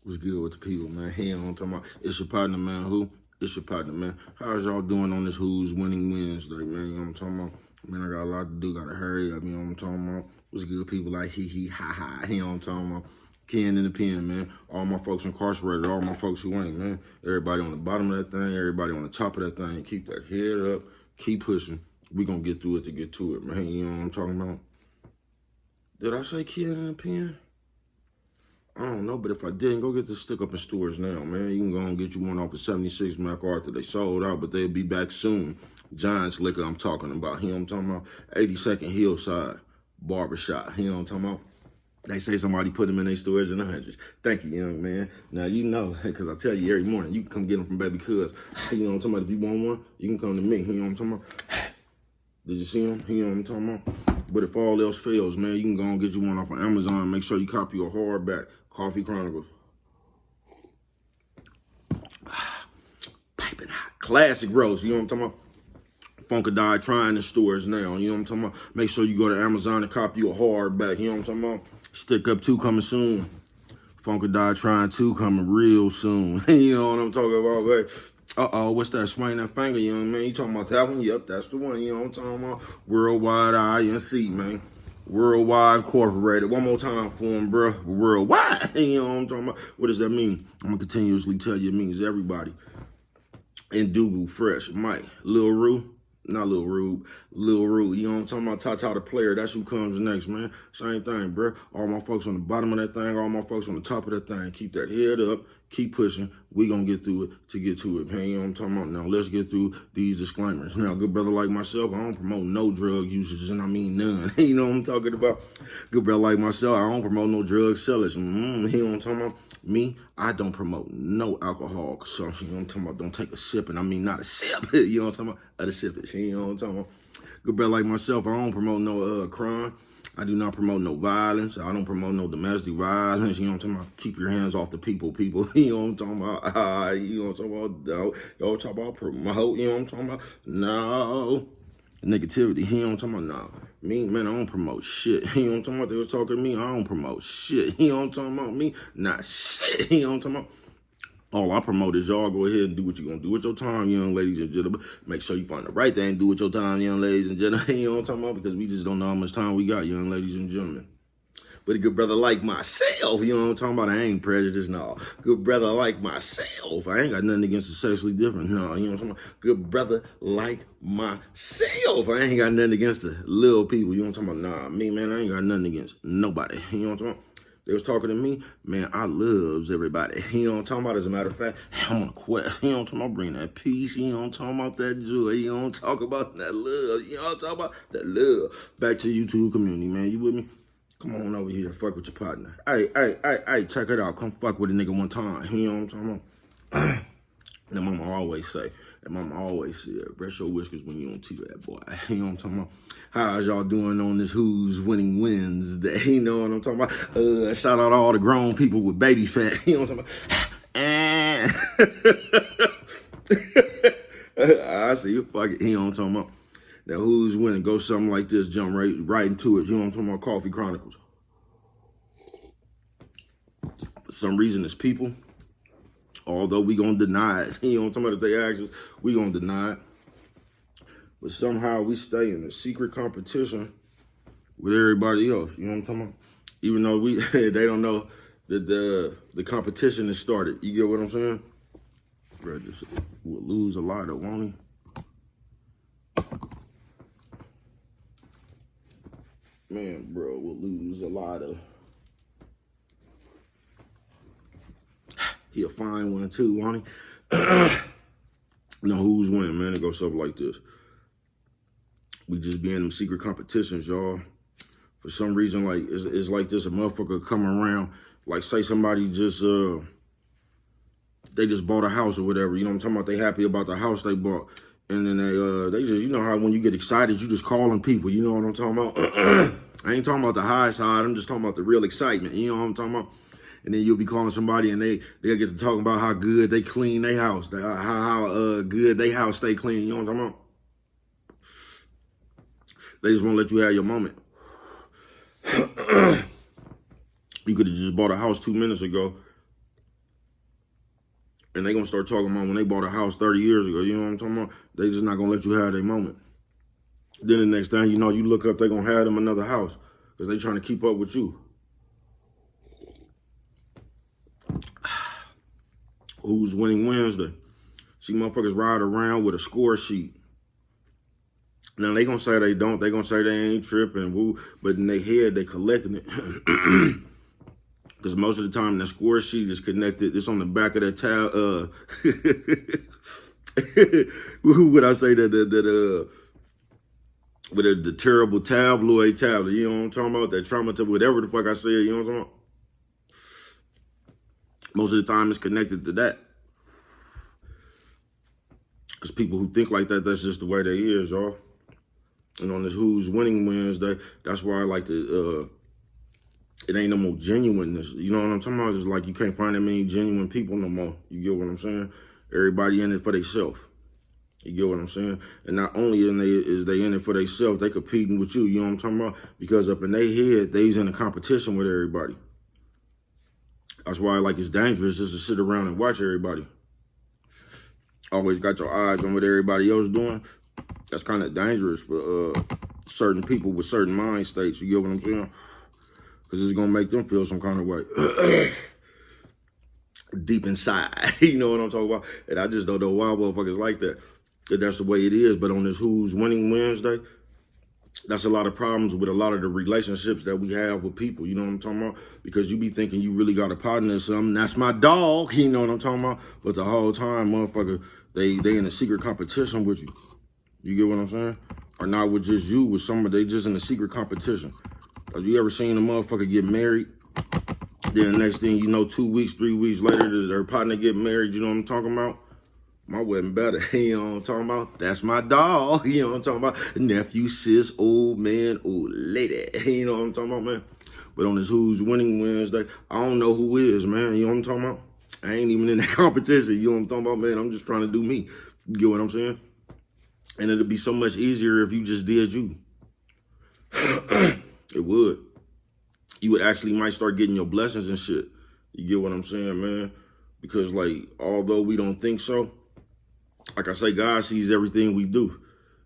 What's good with the people, man? Hey, I'm talking about, it's your partner, man. Who? It's your partner, man. How's y'all doing on this Who's Winning Wednesday, man? You know what I'm talking about? Man, I got a lot to do, gotta hurry up, you know what I'm talking about? What's good, people like hee, ha, ha, you know what I'm talking about? Ken in the pen, man. All my folks incarcerated, all my folks who ain't, man. Everybody on the bottom of that thing, everybody on the top of that thing. Keep that head up, keep pushing. We gonna get through it to get to it, man. You know what I'm talking about? Did I say Ken in the pen? I don't know, but if I didn't, go get the stick up in stores now, man. You can go and get you one off of 76 MacArthur. They sold out, but they'll be back soon. Giants Liquor I'm talking about. You know what I'm talking about? 82nd Hillside Barbershop. You know what I'm talking about? They say somebody put them in their stores in the hundreds. Thank you, young man. Now, you know, because I tell you every morning, you can come get them from Baby Cuz. You know what I'm talking about? If you want one, you can come to me. You know what I'm talking about? Did you see them? You know what I'm talking about? But if all else fails, man, you can go and get you one off of Amazon. Make sure you copy a hardback. Coffee Chronicles. Piping hot. Classic roast. You know what I'm talking about? Funkadelic trying in stores now. You know what I'm talking about? Make sure you go to Amazon and copy a hardback. You know what I'm talking about? Stick Up 2 coming soon. Funkadelic Trying 2 coming real soon. You know what I'm talking about, babe? Uh-oh, what's that? Swing that finger, young man. You talking about that one? Yep, that's the one. You know what I'm talking about? Worldwide INC, man. Worldwide Incorporated. One more time for him, bro. Worldwide. You know what I'm talking about? What does that mean? I'm going to continuously tell you it means everybody. Indugu, Fresh, Mike, Lil Rue. Not Lil Rube, Lil Rue. You know what I'm talking about? Tata the player. That's who comes next, man. Same thing, bro. All my folks on the bottom of that thing, all my folks on the top of that thing. Keep that head up. Keep pushing. We gonna get through it to get to it, man. You know what I'm talking about? Now, let's get through these disclaimers. Now, good brother like myself, I don't promote no drug usage, and I mean none. You know what I'm talking about? Good brother like myself, I don't promote no drug sellers. You know what I'm talking about? Me, I don't promote no alcohol consumption. You know what I'm talking about? Don't take a sip, and I mean not a sip. You know what I'm talking about? A sip. You know what I'm talking about? Good brother like myself, I don't promote no crime. I do not promote no violence. I don't promote no domestic violence. You know what I'm talking about? Keep your hands off the people. You know what I'm talking about? You know what I'm talking about? Don't talk about promote. You know what I'm talking about? No. Negativity. You know what I'm talking about? Nah. Me, man, I don't promote shit. You know what I'm talking about? They was talking to me. I don't promote shit. You know what I'm talking about? Me, not shit. You know what I'm talking about? All I promote is y'all go ahead and do what you're going to do with your time, young ladies and gentlemen. Make sure you find the right thing to do with your time, young ladies and gentlemen. You know what I'm talking about? Because we just don't know how much time we got, young ladies and gentlemen. But a good brother like myself, you know what I'm talking about? I ain't prejudiced, no. Good brother like myself. I ain't got nothing against the sexually different, no. You know what I'm talking about? Good brother like myself. I ain't got nothing against the little people. You know what I'm talking about? Nah, me, man, I ain't got nothing against nobody. You know what I'm talking about? They was talking to me, man, I loves everybody. You know what I'm talking about? As a matter of fact, I'm on a quest. You know what I'm talking about? Bring that peace. You know what I'm talking about? That joy. You know what I'm talking about? That love. You know what I'm talking about? That love. Back to the YouTube community, man. You with me? Come on over here, fuck with your partner. Hey, check it out. Come fuck with a nigga one time. You know what I'm talking about? And mama always say, brush your whiskers when you on TV, boy. You know what I'm talking about? How's y'all doing on this Who's Winning Wednesday? You know what I'm talking about? Shout out to all the grown people with baby fat. You know what I'm talking about? I see you, fuck it. You know what I'm talking about? Now, who's winning? Go something like this, jump right into it. You know what I'm talking about? Coffee Chronicles. For some reason, it's people. Although we gonna deny it. You know what I'm talking about? If they ask us, we gonna deny it. But somehow we stay in a secret competition with everybody else. You know what I'm talking about? Even though they don't know that the competition has started. You get what I'm saying? Bro, just will lose a lot of, won't he? Man, bro, we'll lose a lot of. He'll find one too, won't he? Now, who's winning, man? It goes something like this. We just be in them secret competitions, y'all. For some reason, like, it's like this, a motherfucker come around, like, say somebody just, they just bought a house or whatever, you know what I'm talking about? They happy about the house they bought. And then they just, you know how when you get excited, you just calling people, you know what I'm talking about? I ain't talking about the high side, I'm just talking about the real excitement, you know what I'm talking about? And then you'll be calling somebody and they'll get to talking about how good they clean their house, how good they house stay clean, you know what I'm talking about? They just won't let you have your moment. You could have just bought a house 2 minutes ago And they gonna start talking about when they bought a house 30 years ago. You know what I'm talking about? They just not gonna let you have their moment. Then the next thing you know, you look up, they gonna have them another house because they trying to keep up with you. Who's winning Wednesday? See motherfuckers ride around with a score sheet. Now they gonna say they don't. They gonna say they ain't tripping, woo. But in their head, they collecting it. Because most of the time, the score sheet is connected. It's on the back of that tab. Would I say that with the terrible tabloid tablet? You know what I'm talking about? That trauma to whatever the fuck I said. You know what I'm talking about? Most of the time, it's connected to that. Because people who think like that, that's just the way they is, y'all. And on this Who's Winning Wednesday, that's why I like to, it ain't no more genuineness. You know what I'm talking about? It's like you can't find that many genuine people no more. You get what I'm saying? Everybody in it for themselves. You get what I'm saying? And not only is they in it for themselves, they competing with you. You know what I'm talking about? Because up in their head, they's in a competition with everybody. That's why like it's dangerous just to sit around and watch everybody. Always got your eyes on what everybody else doing. That's kind of dangerous for certain people with certain mind states. You get what I'm saying? Because it's going to make them feel some kind of way. Deep inside. You know what I'm talking about? And I just don't know why motherfuckers like that. That's the way it is. But on this Who's Winning Wednesday, that's a lot of problems with a lot of the relationships that we have with people. You know what I'm talking about? Because you be thinking you really got a partner or something. That's my dog. You know what I'm talking about? But the whole time, motherfucker, they in a secret competition with you. You get what I'm saying? Or not with just you, with somebody, they just in a secret competition. Have you ever seen a motherfucker get married? Then the next thing you know, 2 weeks, 3 weeks later, their partner get married. You know what I'm talking about? My wedding better. You know what I'm talking about? That's my dog. You know what I'm talking about? Nephew, sis, old man, old lady. You know what I'm talking about, man? But on this Who's Winning Wednesday, I don't know who is, man. You know what I'm talking about? I ain't even in that competition. You know what I'm talking about, man? I'm just trying to do me. You get what I'm saying? And it'd be so much easier if you just did you. It would. You would actually might start getting your blessings and shit. You get what I'm saying, man? Because, like, although we don't think so, like I say, God sees everything we do.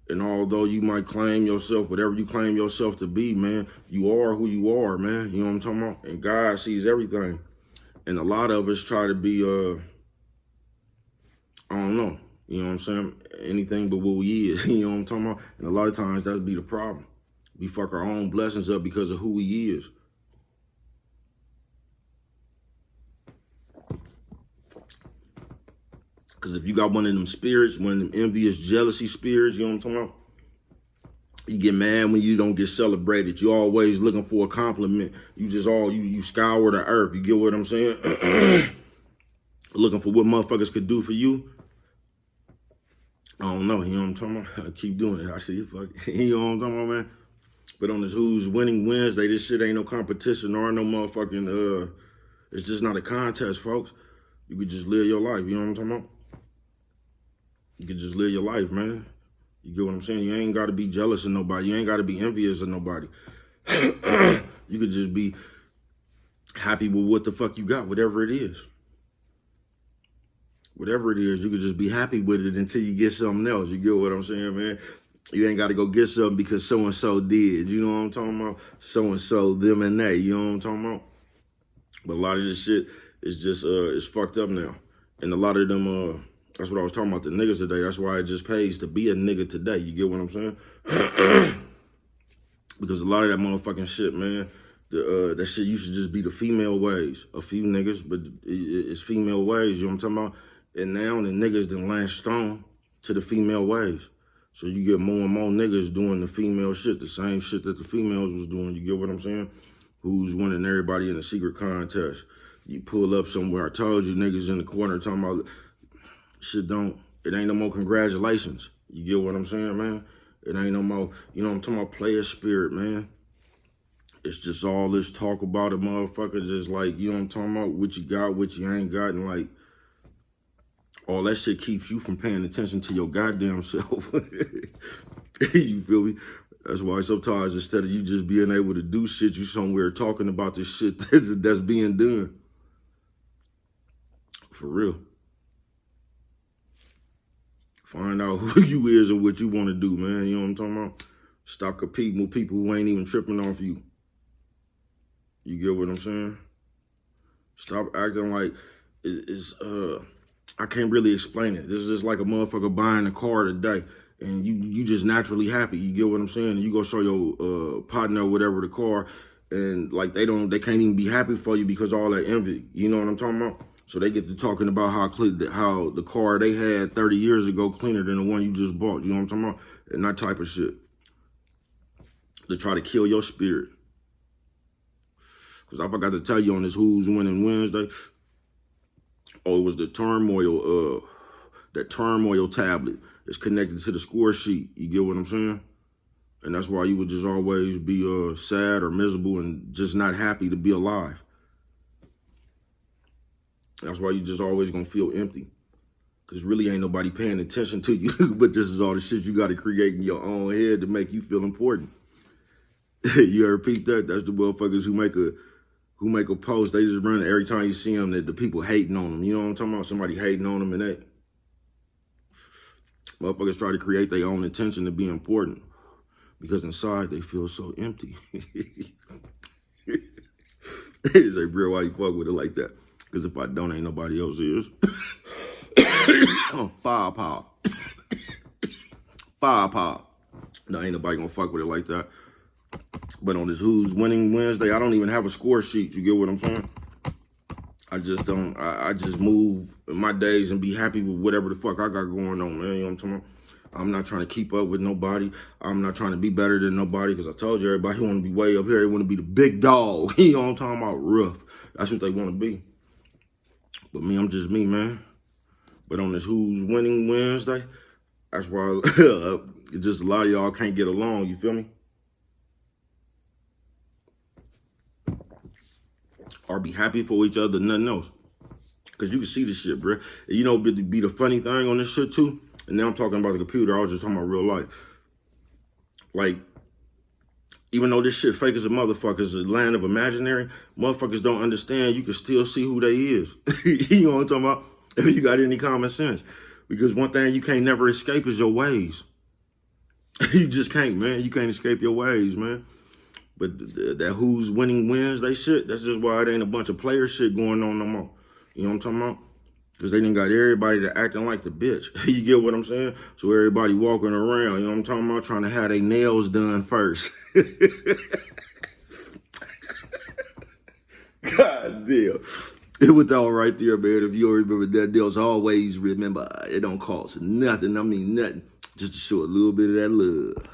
And although you might claim yourself, whatever you claim yourself to be, man, you are who you are, man. You know what I'm talking about? And God sees everything. And a lot of us try to be, I don't know. You know what I'm saying? Anything but what we is. You know what I'm talking about? And a lot of times that'd be the problem. We fuck our own blessings up because of who we is. Because if you got one of them spirits, one of them envious, jealousy spirits, you know what I'm talking about? You get mad when you don't get celebrated. You're always looking for a compliment. You just you scour the earth. You get what I'm saying? Looking for what motherfuckers could do for you. I don't know. You know what I'm talking about? I keep doing it. I see you fuck. You know what I'm talking about, man? But on this Who's Winning Wednesday, this shit ain't no competition or no motherfucking, it's just not a contest, folks. You could just live your life. You know what I'm talking about? You could just live your life, man. You get what I'm saying? You ain't got to be jealous of nobody. You ain't got to be envious of nobody. You could just be happy with what the fuck you got, whatever it is. Whatever it is, you could just be happy with it until you get something else. You get what I'm saying, man? You ain't got to go get something because so-and-so did. You know what I'm talking about? So-and-so, them and they. You know what I'm talking about? But a lot of this shit is just, it's fucked up now. And a lot of them, that's what I was talking about, the niggas today. That's why it just pays to be a nigga today. You get what I'm saying? Because a lot of that motherfucking shit, man, that shit used to just be the female ways. A few niggas, but it's female ways. You know what I'm talking about? And now the niggas done latched on to the female ways. So you get more and more niggas doing the female shit, the same shit that the females was doing. You get what I'm saying? Who's winning everybody in a secret contest. You pull up somewhere, I told you niggas in the corner talking about shit it ain't no more congratulations. You get what I'm saying, man? It ain't no more, you know what I'm talking about, player spirit, man. It's just all this talk about a motherfucker, just like, you know what I'm talking about, what you got, what you ain't got, and like, all that shit keeps you from paying attention to your goddamn self. You feel me? That's why sometimes instead of you just being able to do shit, you somewhere talking about this shit that's being done. For real. Find out who you is and what you want to do, man. You know what I'm talking about? Stop competing with people who ain't even tripping off you. You get what I'm saying? Stop acting like I can't really explain it. This is just like a motherfucker buying a car today and you just naturally happy. You get what I'm saying? And you go show your partner or whatever the car and like they can't even be happy for you because of all that envy. You know what I'm talking about? So they get to talking about how the car they had 30 years ago cleaner than the one you just bought. You know what I'm talking about? And that type of shit. They try to kill your spirit. Because I forgot to tell you on this Who's Winning Wednesday. Oh, it was the turmoil, that turmoil tablet. It's connected to the score sheet. You get what I'm saying? And that's why you would just always be sad or miserable and just not happy to be alive. That's why you just always gonna feel empty. Because really ain't nobody paying attention to you. But this is all the shit you got to create in your own head to make you feel important. You ever peep that? That's the motherfuckers who make a post. They just run every time you see them that the people hating on them. You know what I'm talking about? Somebody hating on them and that. Motherfuckers try to create their own attention to be important. Because inside they feel so empty. It's like, bro, why you fuck with it like that? Because if I don't, ain't nobody else is. Firepower. Firepower. No, ain't nobody gonna fuck with it like that. But on this Who's Winning Wednesday, I don't even have a score sheet. You get what I'm saying? I just don't. I just move in my days and be happy with whatever the fuck I got going on, man. You know what I'm talking about? I'm not trying to keep up with nobody. I'm not trying to be better than nobody because I told you everybody want to be way up here. They want to be the big dog. You know what I'm talking about? Rough. That's what they want to be. But me, I'm just me, man. But on this Who's Winning Wednesday, that's why just a lot of y'all can't get along. You feel me? Or be happy for each other, nothing else. Because you can see this shit, bro. And you know, be the funny thing on this shit, too. And now I'm talking about the computer. I was just talking about real life. Like, even though this shit fake as a motherfucker, is a land of imaginary, motherfuckers don't understand you can still see who they is. You know what I'm talking about? If you got any common sense. Because one thing you can't never escape is your ways. You just can't, man. You can't escape your ways, man. But that Who's Winning Wednesday shit, that's just why it ain't a bunch of player shit going on no more. You know what I'm talking about? Because they done got everybody to acting like the bitch. You get what I'm saying? So everybody walking around, you know what I'm talking about? Trying to have their nails done first. God damn. It was all right there, man. If you don't remember that deal, always remember, it don't cost nothing. I mean, nothing. Just to show a little bit of that love.